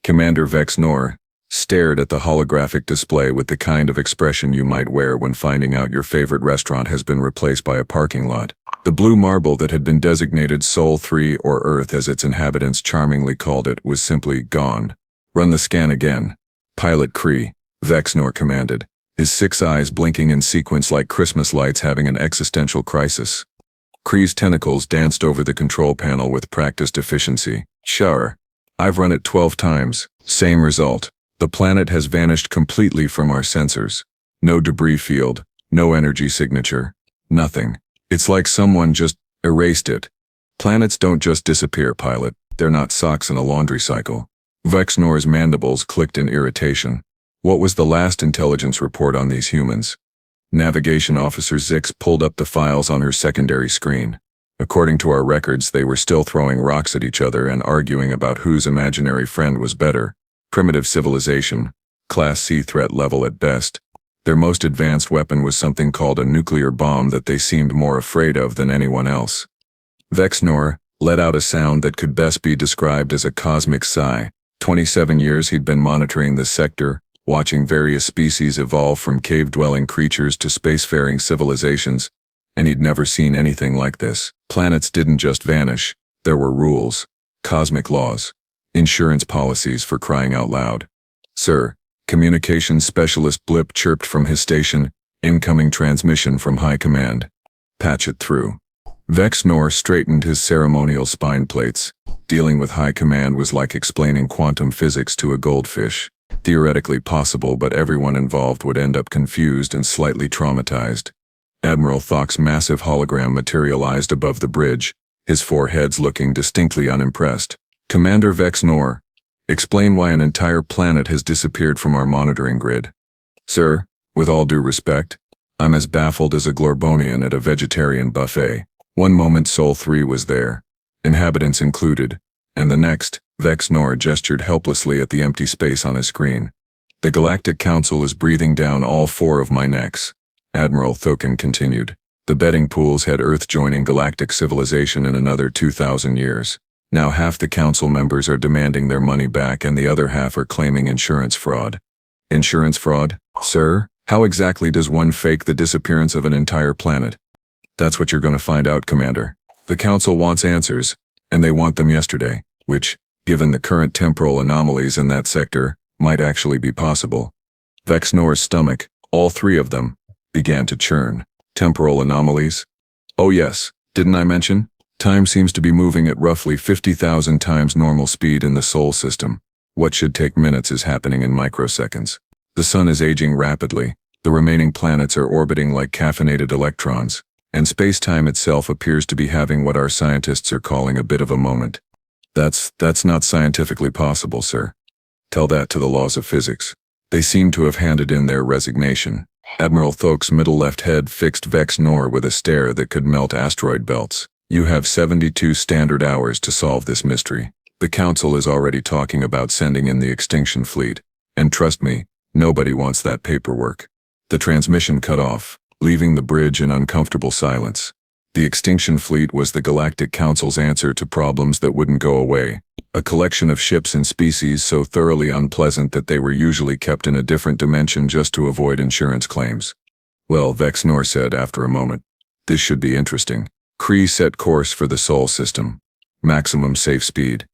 Commander Vex-Nor stared at the holographic display with the kind of expression you might wear when finding out your favorite restaurant has been replaced by a parking lot. The blue marble that had been designated Sol 3 or Earth as its inhabitants charmingly called it was simply gone. Run the scan again. Pilot Kree, Vex-Nor commanded, his 6 eyes blinking in sequence like Christmas lights having an existential crisis. Kree's tentacles danced over the control panel with practiced efficiency. Sure. I've run it 12 times. Same result. The planet has vanished completely from our sensors. No debris field, no energy signature, nothing. It's like someone just erased it. Planets don't just disappear, pilot. They're not socks in a laundry cycle. Vex-Nor's mandibles clicked in irritation. What was the last intelligence report on these humans? Navigation Officer Zix pulled up the files on her secondary screen. According to our records, they were still throwing rocks at each other and arguing about whose imaginary friend was better. Primitive civilization, Class C threat level at best. Their most advanced weapon was something called a nuclear bomb that they seemed more afraid of than anyone else. Vex-Nor let out a sound that could best be described as a cosmic sigh. 27 years he'd been monitoring the sector, watching various species evolve from cave-dwelling creatures to spacefaring civilizations, and he'd never seen anything like this. Planets didn't just vanish. There were rules, cosmic laws, insurance policies for crying out loud. Sir, communications specialist Blip chirped from his station, incoming transmission from High Command. Patch it through. Vex-Nor straightened his ceremonial spine plates. Dealing with High Command was like explaining quantum physics to a goldfish. Theoretically possible, but everyone involved would end up confused and slightly traumatized. Admiral Thok's massive hologram materialized above the bridge, his 4 heads looking distinctly unimpressed. Commander Vex-Nor, explain why an entire planet has disappeared from our monitoring grid. Sir, with all due respect, I'm as baffled as a Glorbonian at a vegetarian buffet. One moment Sol 3 was there, inhabitants included, and the next, Vex-Nor gestured helplessly at the empty space on his screen. The Galactic Council is breathing down all 4 of my necks. Admiral Thokin continued. The betting pools had Earth joining galactic civilization in another 2,000 years. Now half the council members are demanding their money back and the other half are claiming insurance fraud. Insurance fraud? Sir? How exactly does one fake the disappearance of an entire planet? That's what you're going to find out, Commander. The council wants answers, and they want them yesterday, which, given the current temporal anomalies in that sector, might actually be possible. Vex-Nor's stomach, all 3 of them, began to churn. Temporal anomalies? Oh yes, didn't I mention? Time seems to be moving at roughly 50,000 times normal speed in the Sol system. What should take minutes is happening in microseconds. The sun is aging rapidly, the remaining planets are orbiting like caffeinated electrons, and space-time itself appears to be having what our scientists are calling a bit of a moment. That's not scientifically possible, sir. Tell that to the laws of physics. They seem to have handed in their resignation. Admiral Thok's middle left head fixed Vex-Nor with a stare that could melt asteroid belts. You have 72 standard hours to solve this mystery. The Council is already talking about sending in the extinction fleet, and trust me, nobody wants that paperwork. The transmission cut off, leaving the bridge in uncomfortable silence. The extinction fleet was the Galactic Council's answer to problems that wouldn't go away. A collection of ships and species so thoroughly unpleasant that they were usually kept in a different dimension just to avoid insurance claims. Well, Vex-Nor said after a moment, this should be interesting. Kree set course for the Sol system. Maximum safe speed.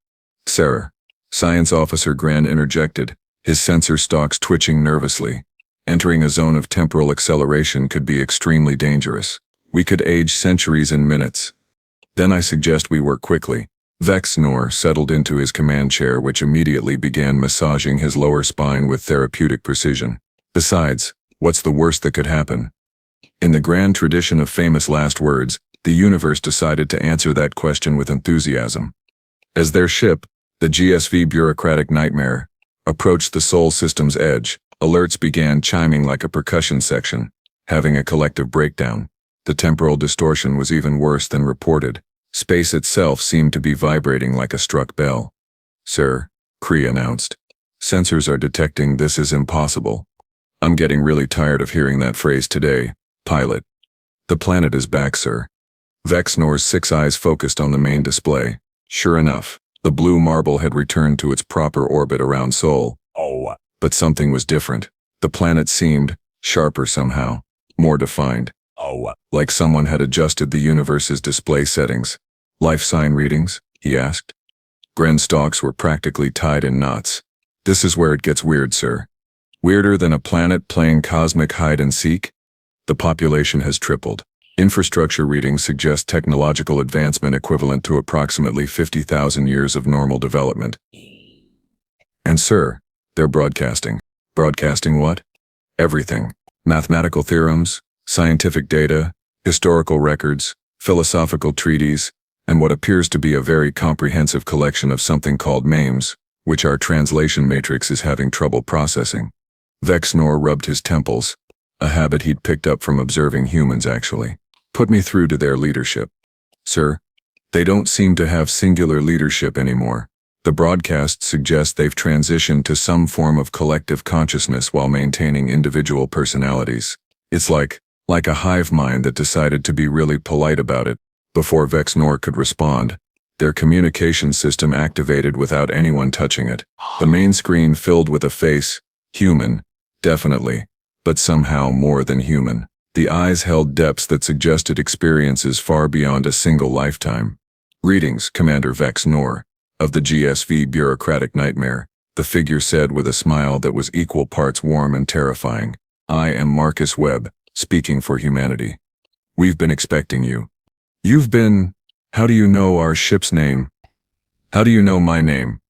Sir. Science Officer Gran interjected, his sensor stalks twitching nervously. Entering a zone of temporal acceleration could be extremely dangerous. We could age centuries in minutes. Then I suggest we work quickly. Vex-Nor settled into his command chair, which immediately began massaging his lower spine with therapeutic precision. Besides, what's the worst that could happen? In the grand tradition of famous last words, the universe decided to answer that question with enthusiasm. As their ship, the GSV Bureaucratic Nightmare, approached the Sol system's edge, alerts began chiming like a percussion section, having a collective breakdown. The temporal distortion was even worse than reported. Space itself seemed to be vibrating like a struck bell. Sir, Kree announced. Sensors are detecting this is impossible. I'm getting really tired of hearing that phrase today, pilot. The planet is back, sir. Vex-Nor's 6 eyes focused on the main display. Sure enough, The blue marble had returned to its proper orbit around Sol. But something was different. The planet seemed sharper somehow, more defined. Like someone had adjusted the universe's display settings. Life sign readings? He asked. Gren stalks were practically tied in knots. This is where it gets weird, sir. Weirder than a planet playing cosmic hide-and-seek? The population has tripled. Infrastructure readings suggest technological advancement equivalent to approximately 50,000 years of normal development. And sir, they're broadcasting. Broadcasting what? Everything. Mathematical theorems, scientific data, historical records, philosophical treatises, and what appears to be a very comprehensive collection of something called memes, which our translation matrix is having trouble processing. Vex-Nor rubbed his temples, a habit he'd picked up from observing humans actually. Put me through to their leadership. Sir, they don't seem to have singular leadership anymore. The broadcasts suggest they've transitioned to some form of collective consciousness while maintaining individual personalities. It's like a hive mind that decided to be really polite about it. Before Vex-Nor could respond, their communication system activated without anyone touching it. The main screen filled with a face, human, definitely, but somehow more than human. The eyes held depths that suggested experiences far beyond a single lifetime. Greetings, Commander Vex-Nor, of the GSV bureaucratic nightmare, the figure said with a smile that was equal parts warm and terrifying. I am Marcus Webb, speaking for humanity. We've been expecting you. You've been... How do you know our ship's name? How do you know my name?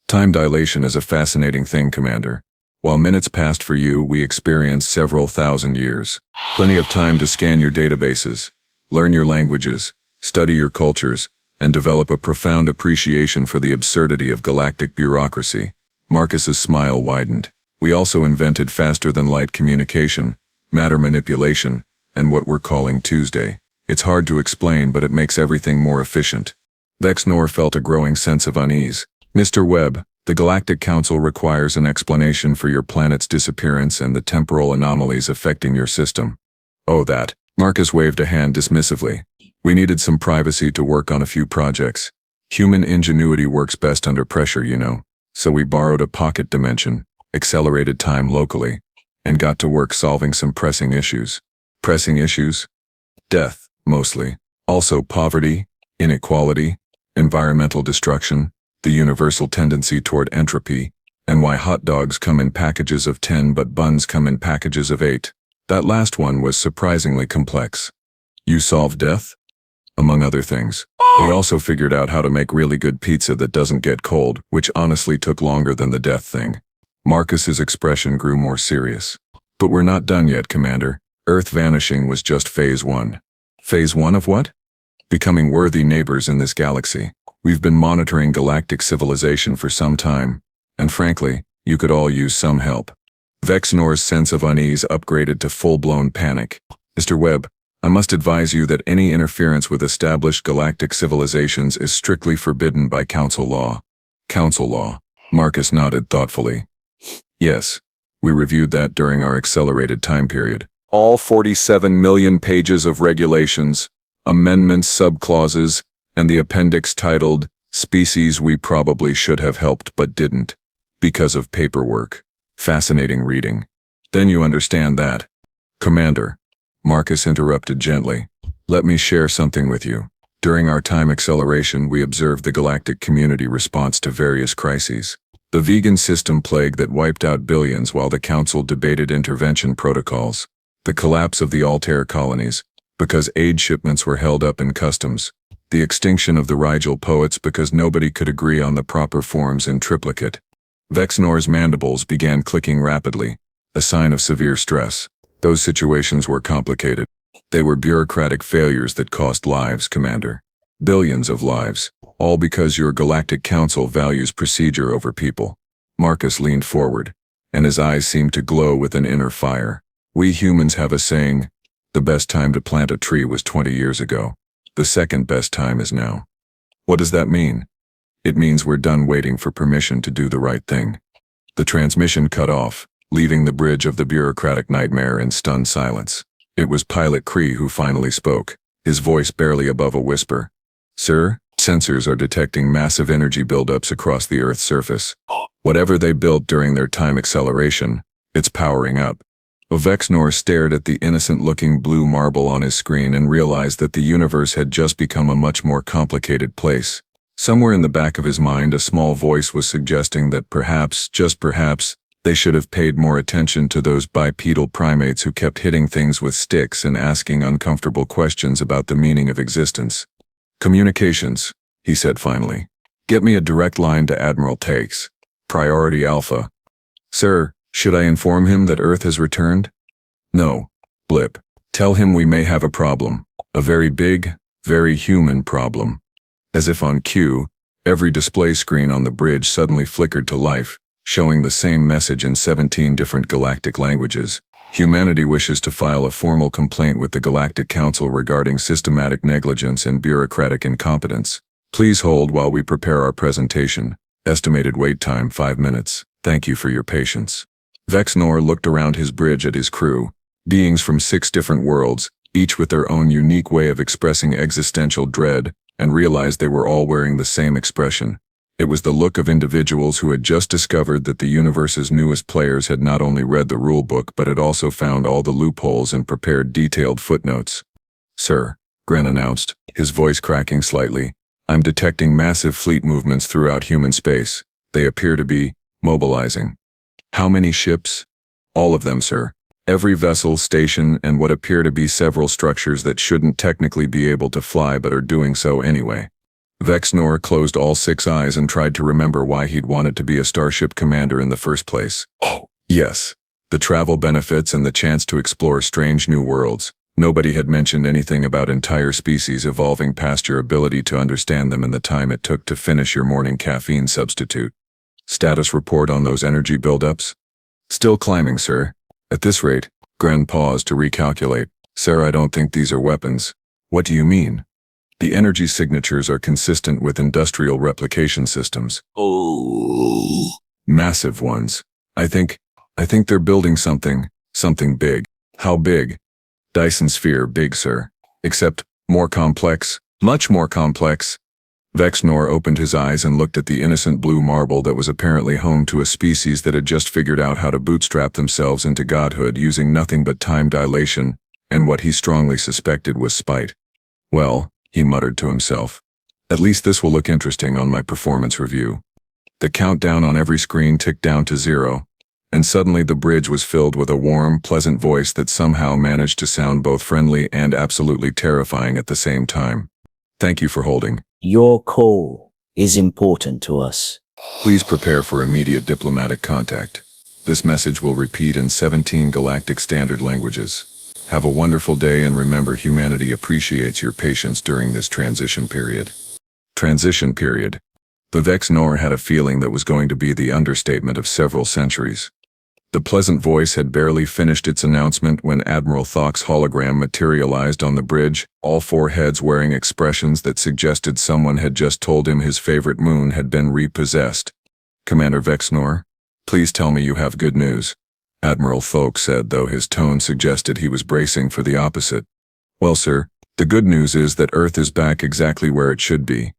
Time dilation is a fascinating thing, Commander. While minutes passed for you, we experienced several thousand years. Plenty of time to scan your databases, learn your languages, study your cultures, and develop a profound appreciation for the absurdity of galactic bureaucracy. Marcus's smile widened. We also invented faster-than-light communication, matter manipulation, and what we're calling Tuesday. It's hard to explain, but it makes everything more efficient. Vex-Nor felt a growing sense of unease. Mr. Webb, the Galactic Council requires an explanation for your planet's disappearance and the temporal anomalies affecting your system. Oh, that. Marcus waved a hand dismissively. We needed some privacy to work on a few projects. Human ingenuity works best under pressure, you know. So we borrowed a pocket dimension, accelerated time locally, and got to work solving some pressing issues. Pressing issues? Death, mostly. Also poverty, inequality, environmental destruction, the universal tendency toward entropy, and why hot dogs come in packages of 10 but buns come in packages of 8. That last one was surprisingly complex. You solved death? Among other things. We also figured out how to make really good pizza that doesn't get cold, which honestly took longer than the death thing. Marcus's expression grew more serious. But we're not done yet, Commander. Earth vanishing was just phase 1. Phase 1 of what? Becoming worthy neighbors in this galaxy. We've been monitoring galactic civilization for some time, and frankly, you could all use some help. Vex-Nor's sense of unease upgraded to full-blown panic. Mr. Webb, I must advise you that any interference with established galactic civilizations is strictly forbidden by Council law. Council law. Marcus nodded thoughtfully. Yes, we reviewed that during our accelerated time period. All 47 million pages of regulations, amendments, subclauses, and the appendix titled, Species We Probably Should Have Helped But Didn't, because of paperwork. Fascinating reading. Then you understand that. Commander, Marcus interrupted gently. Let me share something with you. During our time acceleration, we observed the galactic community response to various crises. The vegan system plague that wiped out billions while the Council debated intervention protocols. The collapse of the Altair colonies, because aid shipments were held up in customs. The extinction of the Rigel poets because nobody could agree on the proper forms in triplicate. Vex-Nor's mandibles began clicking rapidly, a sign of severe stress. Those situations were complicated. They were bureaucratic failures that cost lives, Commander. Billions of lives, all because your Galactic Council values procedure over people. Marcus leaned forward, and his eyes seemed to glow with an inner fire. We humans have a saying, the best time to plant a tree was 20 years ago. The second best time is now. What does that mean? It means we're done waiting for permission to do the right thing. The transmission cut off, leaving the bridge of the bureaucratic nightmare in stunned silence. It was Pilot Kree who finally spoke, his voice barely above a whisper. Sir, Sensors are detecting massive energy buildups across the Earth's surface. Whatever they built during their time acceleration, it's powering up. Vex-Nor stared at the innocent-looking blue marble on his screen and realized that the universe had just become a much more complicated place. Somewhere in the back of his mind, a small voice was suggesting that perhaps, just perhaps, they should have paid more attention to those bipedal primates who kept hitting things with sticks and asking uncomfortable questions about the meaning of existence. "Communications," he said finally. "Get me a direct line to Admiral Takes. Priority Alpha." "Sir, should I inform him that Earth has returned?" "No. Blip. Tell him we may have a problem. A very big, very human problem." As if on cue, every display screen on the bridge suddenly flickered to life, showing the same message in 17 different galactic languages. "Humanity wishes to file a formal complaint with the Galactic Council regarding systematic negligence and bureaucratic incompetence. Please hold while we prepare our presentation. Estimated wait time 5 minutes. Thank you for your patience." Vex-Nor looked around his bridge at his crew, beings from 6 different worlds, each with their own unique way of expressing existential dread, and realized they were all wearing the same expression. It was the look of individuals who had just discovered that the universe's newest players had not only read the rulebook but had also found all the loopholes and prepared detailed footnotes. "Sir," Gren announced, his voice cracking slightly, "I'm detecting massive fleet movements throughout human space. They appear to be mobilizing." "How many ships?" "All of them, sir. Every vessel, station, and what appear to be several structures that shouldn't technically be able to fly but are doing so anyway." Vex-Nor closed all 6 eyes and tried to remember why he'd wanted to be a starship commander in the first place. Oh, yes. The travel benefits and the chance to explore strange new worlds. Nobody had mentioned anything about entire species evolving past your ability to understand them in the time it took to finish your morning caffeine substitute. "Status report on those energy buildups?" "Still climbing, sir. At this rate." Gren paused to recalculate. "Sir, I don't think these are weapons." "What do you mean?" "The energy signatures are consistent with industrial replication systems." "Oh." "Massive ones. I think they're building something big." "How big?" "Dyson sphere big, sir. Except more complex, much more complex." Vex-Nor opened his eyes and looked at the innocent blue marble that was apparently home to a species that had just figured out how to bootstrap themselves into godhood using nothing but time dilation, and what he strongly suspected was spite. "Well," he muttered to himself, "at least this will look interesting on my performance review." The countdown on every screen ticked down to 0, and suddenly the bridge was filled with a warm, pleasant voice that somehow managed to sound both friendly and absolutely terrifying at the same time. "Thank you for holding. Your call is important to us. Please prepare for immediate diplomatic contact. This message will repeat in 17 galactic standard languages. Have a wonderful day, and remember, humanity appreciates your patience during this transition period." Transition period. The Vex-Nor had a feeling that was going to be the understatement of several centuries. The pleasant voice had barely finished its announcement when Admiral Thok's hologram materialized on the bridge, all 4 heads wearing expressions that suggested someone had just told him his favorite moon had been repossessed. "Commander Vex-Nor, please tell me you have good news," Admiral Thok said, though his tone suggested he was bracing for the opposite. "Well, sir, the good news is that Earth is back exactly where it should be.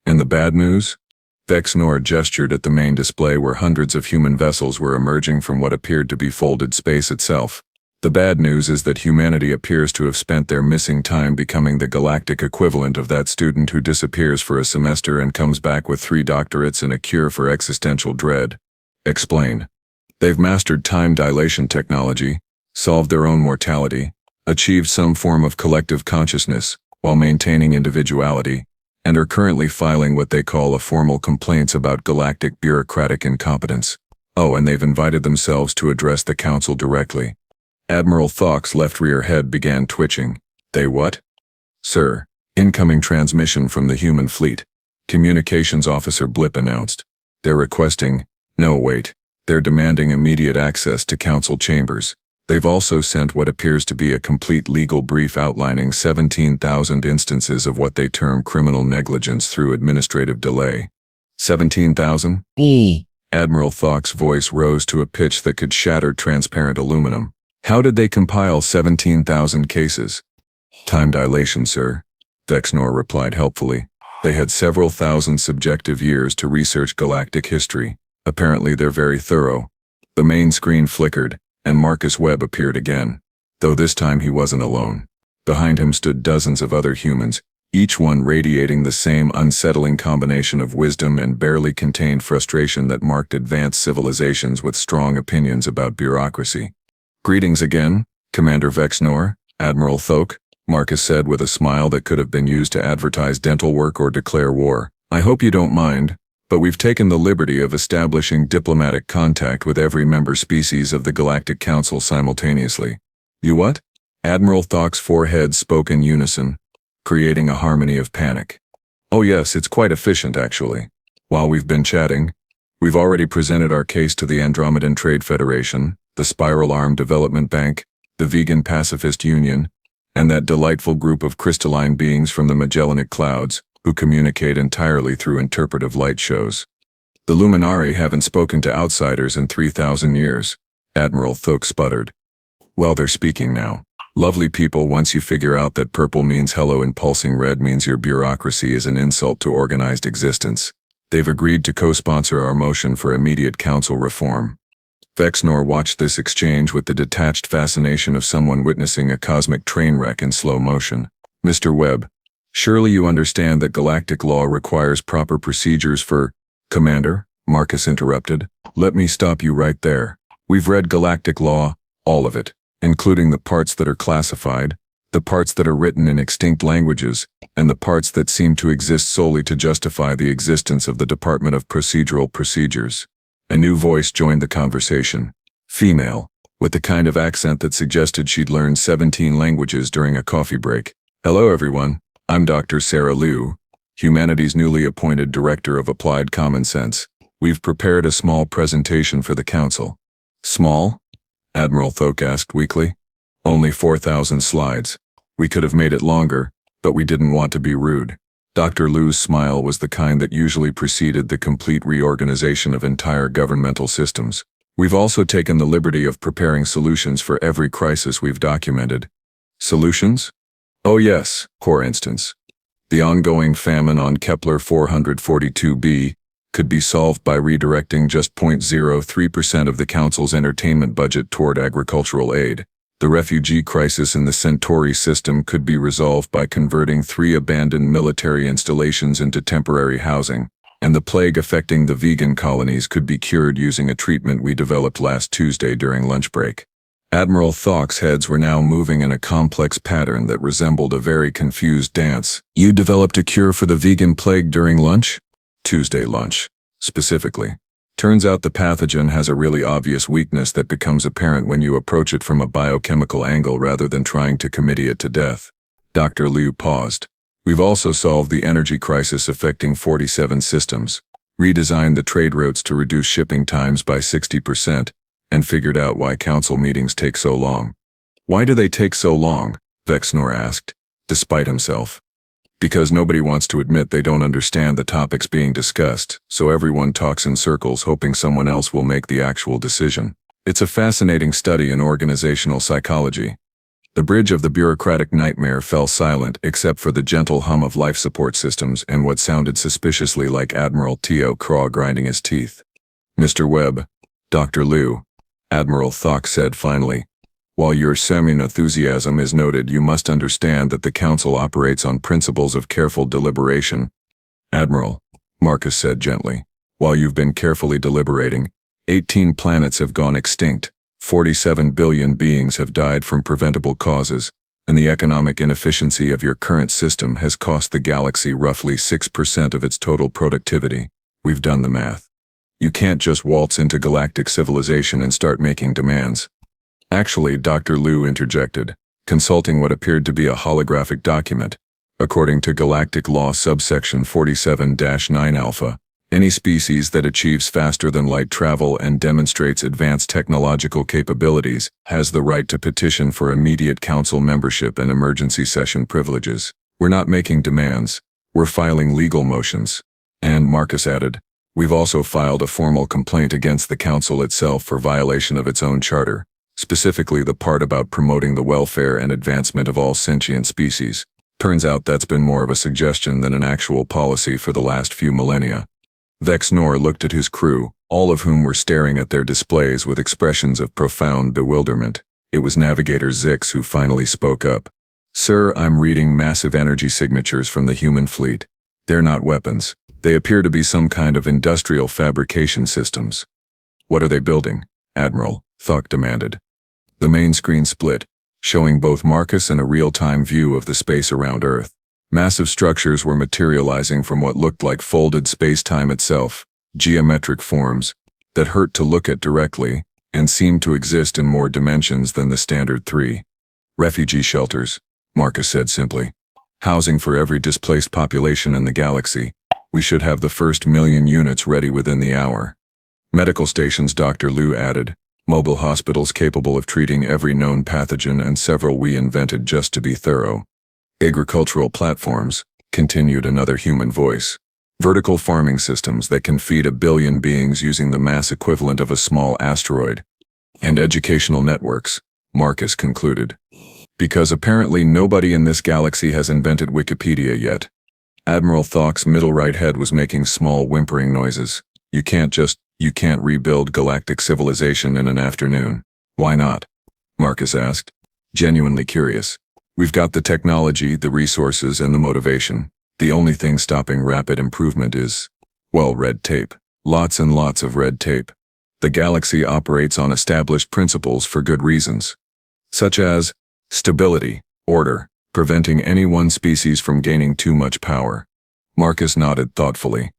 And the bad news?" Vex-Nor gestured at the main display where hundreds of human vessels were emerging from what appeared to be folded space itself. "The bad news is that humanity appears to have spent their missing time becoming the galactic equivalent of that student who disappears for a semester and comes back with 3 doctorates and a cure for existential dread." "Explain." "They've mastered time dilation technology, solved their own mortality, achieved some form of collective consciousness, while maintaining individuality, and are currently filing what they call a formal complaints about galactic bureaucratic incompetence. Oh, and they've invited themselves to address the council directly." Admiral Thok's left rear head began twitching. "They what?" "Sir, incoming transmission from the human fleet," Communications Officer Blip announced. "They're requesting, no wait, they're demanding immediate access to council chambers. They've also sent what appears to be a complete legal brief outlining 17,000 instances of what they term criminal negligence through administrative delay." 17,000? Admiral Thok's voice rose to a pitch that could shatter transparent aluminum. "How did they compile 17,000 cases?" "Time dilation, sir," Vex-Nor replied helpfully. They had several thousand subjective years to research galactic history. Apparently they're very thorough. The main screen flickered, and Marcus Webb appeared again. Though this time he wasn't alone. Behind him stood dozens of other humans, each one radiating the same unsettling combination of wisdom and barely contained frustration that marked advanced civilizations with strong opinions about bureaucracy. "Greetings again, Commander Vex-Nor, Admiral Thoke," Marcus said with a smile that could have been used to advertise dental work or declare war. "I hope you don't mind, but we've taken the liberty of establishing diplomatic contact with every member species of the Galactic Council simultaneously." "You what?" Admiral Thoke's four heads spoke in unison, creating a harmony of panic. "Oh yes, it's quite efficient actually. While we've been chatting, we've already presented our case to the Andromedan Trade Federation, the Spiral Arm Development Bank, the Vegan Pacifist Union, and that delightful group of crystalline beings from the Magellanic Clouds, who communicate entirely through interpretive light shows. The Luminari haven't spoken to outsiders in 3,000 years, Admiral Thoke sputtered. Well, they're speaking now. Lovely people, once you figure out that purple means hello and pulsing red means your bureaucracy is an insult to organized existence. They've agreed to co-sponsor our motion for immediate council reform. Vex-Nor watched this exchange with the detached fascination of someone witnessing a cosmic train wreck in slow motion. "Mr. Webb, surely you understand that galactic law requires proper procedures for—" "Commander," Marcus interrupted, "let me stop you right there. We've read galactic law, all of it, including the parts that are classified, the parts that are written in extinct languages, and the parts that seem to exist solely to justify the existence of the Department of Procedural Procedures." A new voice joined the conversation. Female, with the kind of accent that suggested she'd learned 17 languages during a coffee break. "Hello everyone, I'm Dr. Sarah Liu, humanity's newly appointed Director of Applied Common Sense. We've prepared a small presentation for the Council." "Small?" Admiral Thoke asked weakly. "Only 4,000 slides. We could have made it longer, but we didn't want to be rude." Dr. Liu's smile was the kind that usually preceded the complete reorganization of entire governmental systems. "We've also taken the liberty of preparing solutions for every crisis we've documented." "Solutions?" "Oh yes, for instance, the ongoing famine on Kepler 442b could be solved by redirecting just 0.03% of the Council's entertainment budget toward agricultural aid. The refugee crisis in the Centauri system could be resolved by converting 3 abandoned military installations into temporary housing, and the plague affecting the vegan colonies could be cured using a treatment we developed last Tuesday during lunch break." Admiral Thoke's heads were now moving in a complex pattern that resembled a very confused dance. "You developed a cure for the vegan plague during lunch?" "Tuesday lunch, specifically. Turns out the pathogen has a really obvious weakness that becomes apparent when you approach it from a biochemical angle rather than trying to committee it to death." Dr. Liu paused. "We've also solved the energy crisis affecting 47 systems, redesigned the trade routes to reduce shipping times by 60%, and figured out why council meetings take so long." "Why do they take so long?" Vex-Nor asked, despite himself. "Because nobody wants to admit they don't understand the topics being discussed, so everyone talks in circles hoping someone else will make the actual decision. It's a fascinating study in organizational psychology." The bridge of the bureaucratic nightmare fell silent except for the gentle hum of life support systems and what sounded suspiciously like Admiral T.O. Craw grinding his teeth. "Mr. Webb, Dr. Liu," Admiral Thoke said finally, "while your sermon enthusiasm is noted, you must understand that the Council operates on principles of careful deliberation." "Admiral," Marcus said gently, "while you've been carefully deliberating, 18 planets have gone extinct, 47 billion beings have died from preventable causes, and the economic inefficiency of your current system has cost the galaxy roughly 6% of its total productivity. We've done the math. You can't just waltz into galactic civilization and start making demands." "Actually," Dr. Liu interjected, consulting what appeared to be a holographic document. "According to Galactic Law subsection 47-9 Alpha, any species that achieves faster than light travel and demonstrates advanced technological capabilities has the right to petition for immediate council membership and emergency session privileges. We're not making demands, we're filing legal motions." And, Marcus added, "We've also filed a formal complaint against the council itself for violation of its own charter. Specifically the part about promoting the welfare and advancement of all sentient species." Turns out that's been more of a suggestion than an actual policy for the last few millennia. Vex-Nor looked at his crew, all of whom were staring at their displays with expressions of profound bewilderment. It was Navigator Zix who finally spoke up. "Sir, I'm reading massive energy signatures from the human fleet. They're not weapons. They appear to be some kind of industrial fabrication systems." "What are they building?" Admiral Thok demanded. The main screen split, showing both Marcus and a real-time view of the space around Earth. Massive structures were materializing from what looked like folded space-time itself, geometric forms that hurt to look at directly and seemed to exist in more dimensions than the standard 3. "Refugee shelters," Marcus said simply. "Housing for every displaced population in the galaxy. We should have the first 1,000,000 units ready within the hour." "Medical stations," Dr. Liu added. "Mobile hospitals capable of treating every known pathogen, and several we invented just to be thorough." "Agricultural platforms," continued another human voice. "Vertical farming systems that can feed 1 billion beings using the mass equivalent of a small asteroid." "And educational networks," Marcus concluded. "Because apparently nobody in this galaxy has invented Wikipedia yet." Admiral Thok's middle right head was making small whimpering noises. You can't rebuild galactic civilization in an afternoon." "Why not?" Marcus asked, genuinely curious. "We've got the technology, the resources, and the motivation. The only thing stopping rapid improvement is, well, red tape. Lots and lots of red tape. The galaxy operates on established principles for good reasons, such as stability, order, preventing any one species from gaining too much power." Marcus nodded thoughtfully.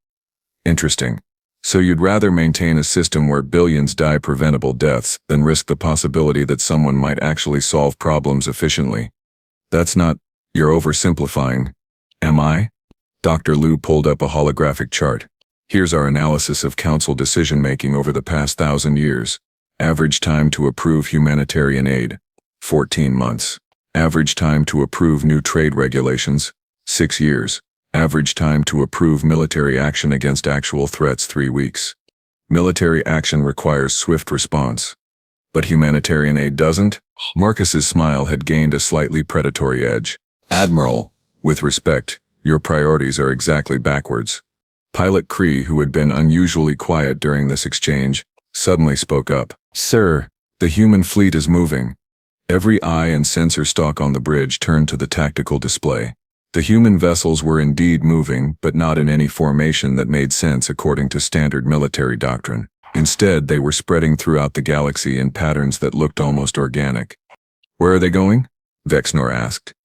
"Interesting. So you'd rather maintain a system where billions die preventable deaths than risk the possibility that someone might actually solve problems efficiently. That's not, you're oversimplifying. Am I?" Dr. Liu pulled up a holographic chart. "Here's our analysis of council decision-making over the past 1,000 years. Average time to approve humanitarian aid, 14 months. Average time to approve new trade regulations, 6 years. Average time to approve military action against actual threats, 3 weeks. Military action requires swift response. But humanitarian aid doesn't?" Marcus's smile had gained a slightly predatory edge. "Admiral, with respect, your priorities are exactly backwards." Pilot Kree, who had been unusually quiet during this exchange, suddenly spoke up. "Sir, the human fleet is moving." Every eye and sensor stalk on the bridge turned to the tactical display. The human vessels were indeed moving, but not in any formation that made sense according to standard military doctrine. Instead, they were spreading throughout the galaxy in patterns that looked almost organic. "Where are they going?" Vex-Nor asked.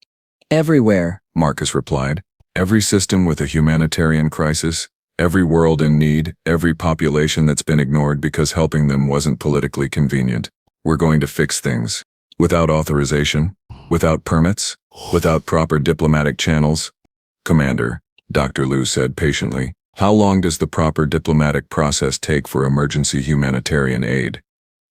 "Everywhere," Marcus replied. "Every system with a humanitarian crisis, every world in need, every population that's been ignored because helping them wasn't politically convenient. We're going to fix things. Without authorization, without permits, without proper diplomatic channels." "Commander," Dr. Liu said patiently, "how long does the proper diplomatic process take for emergency humanitarian aid?"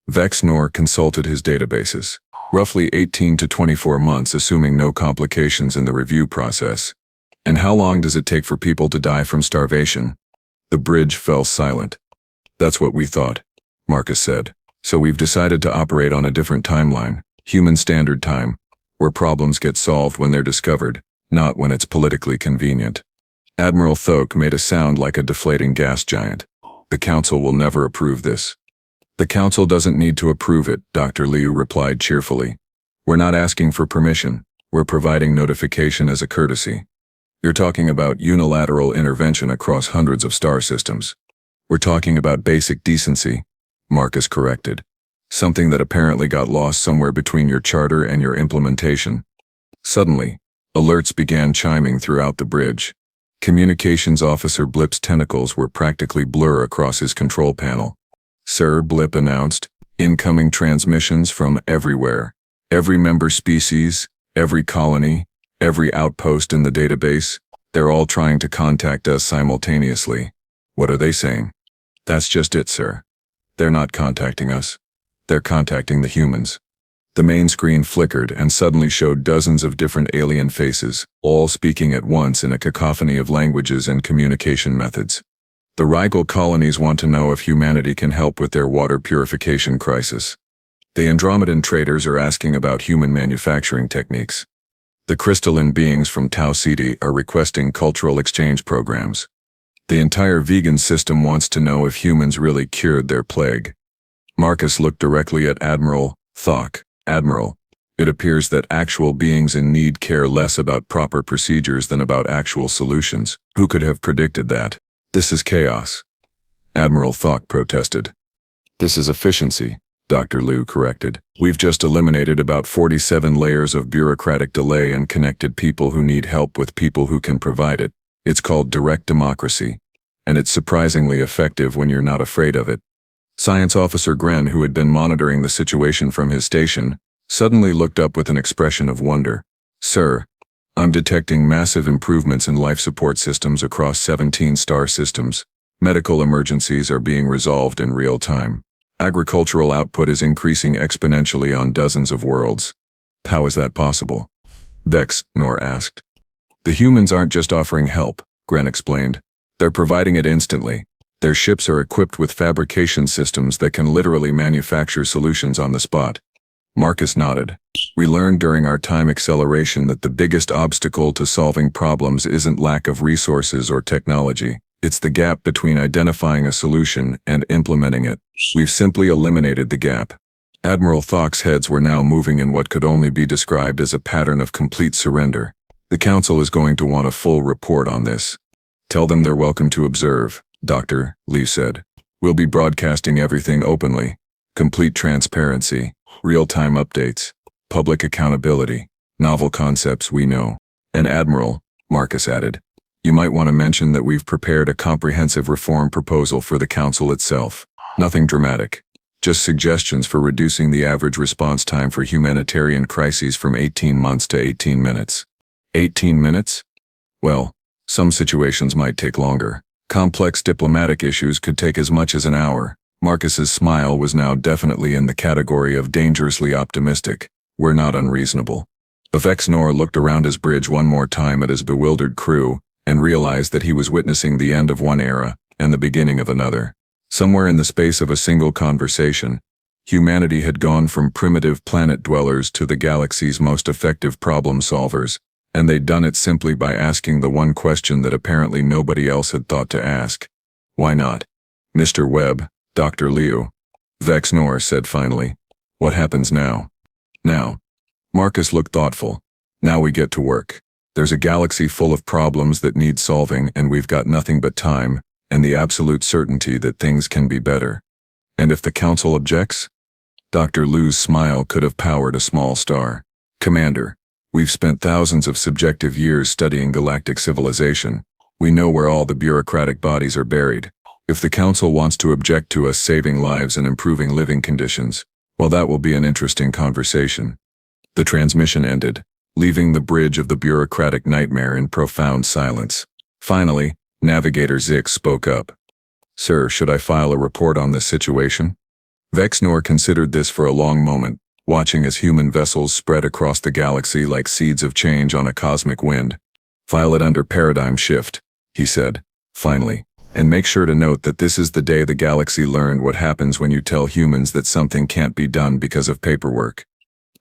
Vex-Nor consulted his databases. "Roughly 18 to 24 months, assuming no complications in the review process." "And how long does it take for people to die from starvation?" The bridge fell silent. "That's what we thought," Marcus said. "So we've decided to operate on a different timeline, human standard time, where problems get solved when they're discovered, not when it's politically convenient." Admiral Thok made a sound like a deflating gas giant. "The Council will never approve this." "The Council doesn't need to approve it," Dr. Liu replied cheerfully. "We're not asking for permission, we're providing notification as a courtesy." "You're talking about unilateral intervention across hundreds of star systems." "We're talking about basic decency," Marcus corrected. "Something that apparently got lost somewhere between your charter and your implementation." Suddenly, alerts began chiming throughout the bridge. Communications Officer Blip's tentacles were practically blur across his control panel. "Sir," Blip announced, "incoming transmissions from everywhere. Every member species, every colony, every outpost in the database, they're all trying to contact us simultaneously." "What are they saying?" "That's just it, sir. They're not contacting us. They're contacting the humans." The main screen flickered and suddenly showed dozens of different alien faces, all speaking at once in a cacophony of languages and communication methods. "The Rigel colonies want to know if humanity can help with their water purification crisis. The Andromedan traders are asking about human manufacturing techniques. The crystalline beings from Tau Ceti are requesting cultural exchange programs. The entire vegan system wants to know if humans really cured their plague. Marcus looked directly at Admiral Thok. Admiral, it appears that actual beings in need care less about proper procedures than about actual solutions. Who could have predicted that? This is chaos. Admiral Thok protested. This is efficiency, Dr. Liu corrected. We've just eliminated about 47 layers of bureaucratic delay and connected people who need help with people who can provide it. It's called direct democracy, and it's surprisingly effective when you're not afraid of it. Science Officer Gren, who had been monitoring the situation from his station, suddenly looked up with an expression of wonder. Sir, I'm detecting massive improvements in life support systems across 17 star systems. Medical emergencies are being resolved in real time. Agricultural output is increasing exponentially on dozens of worlds. How is that possible? Vex-Nor asked. The humans aren't just offering help, Gren explained. They're providing it instantly. Their ships are equipped with fabrication systems that can literally manufacture solutions on the spot. Marcus nodded. We learned during our time acceleration that the biggest obstacle to solving problems isn't lack of resources or technology. It's the gap between identifying a solution and implementing it. We've simply eliminated the gap. Admiral Thok's heads were now moving in what could only be described as a pattern of complete surrender. The Council is going to want a full report on this. Tell them they're welcome to observe, Dr. Liu said. We'll be broadcasting everything openly. Complete transparency, real-time updates, public accountability, novel concepts we know. And Admiral, Marcus added, you might want to mention that we've prepared a comprehensive reform proposal for the Council itself. Nothing dramatic. Just suggestions for reducing the average response time for humanitarian crises from 18 months to 18 minutes. 18 minutes? Well, some situations might take longer. Complex diplomatic issues could take as much as an hour. Marcus's smile was now definitely in the category of dangerously optimistic. We're not unreasonable. Vex-Nor looked around his bridge one more time at his bewildered crew and realized that he was witnessing the end of one era and the beginning of another. Somewhere in the space of a single conversation, humanity had gone from primitive planet dwellers to the galaxy's most effective problem solvers, and they'd done it simply by asking the one question that apparently nobody else had thought to ask. Why not? Mr. Webb, Dr. Liu, Vex-Nor said finally. What happens now? Now. Marcus looked thoughtful. Now we get to work. There's a galaxy full of problems that need solving, and we've got nothing but time and the absolute certainty that things can be better. And if the Council objects? Dr. Liu's smile could have powered a small star. Commander, we've spent thousands of subjective years studying galactic civilization. We know where all the bureaucratic bodies are buried. If the Council wants to object to us saving lives and improving living conditions, well, that will be an interesting conversation. The transmission ended, leaving the bridge of the bureaucratic nightmare in profound silence. Finally, Navigator Zix spoke up. Sir, should I file a report on this situation? Vex-Nor considered this for a long moment, watching as human vessels spread across the galaxy like seeds of change on a cosmic wind. File it under paradigm shift, he said, finally, and make sure to note that this is the day the galaxy learned what happens when you tell humans that something can't be done because of paperwork.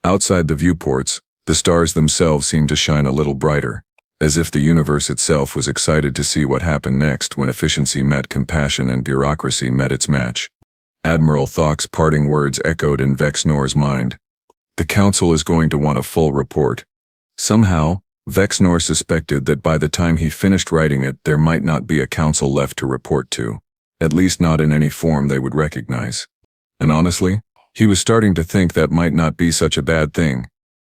Outside the viewports, the stars themselves seemed to shine a little brighter, as if the universe itself was excited to see what happened next when efficiency met compassion and bureaucracy met its match. Admiral Thok's parting words echoed in Vex-Nor's mind. The Council is going to want a full report. Somehow, Vex-Nor suspected that by the time he finished writing it, there might not be a Council left to report to, at least not in any form they would recognize. And honestly, he was starting to think that might not be such a bad thing.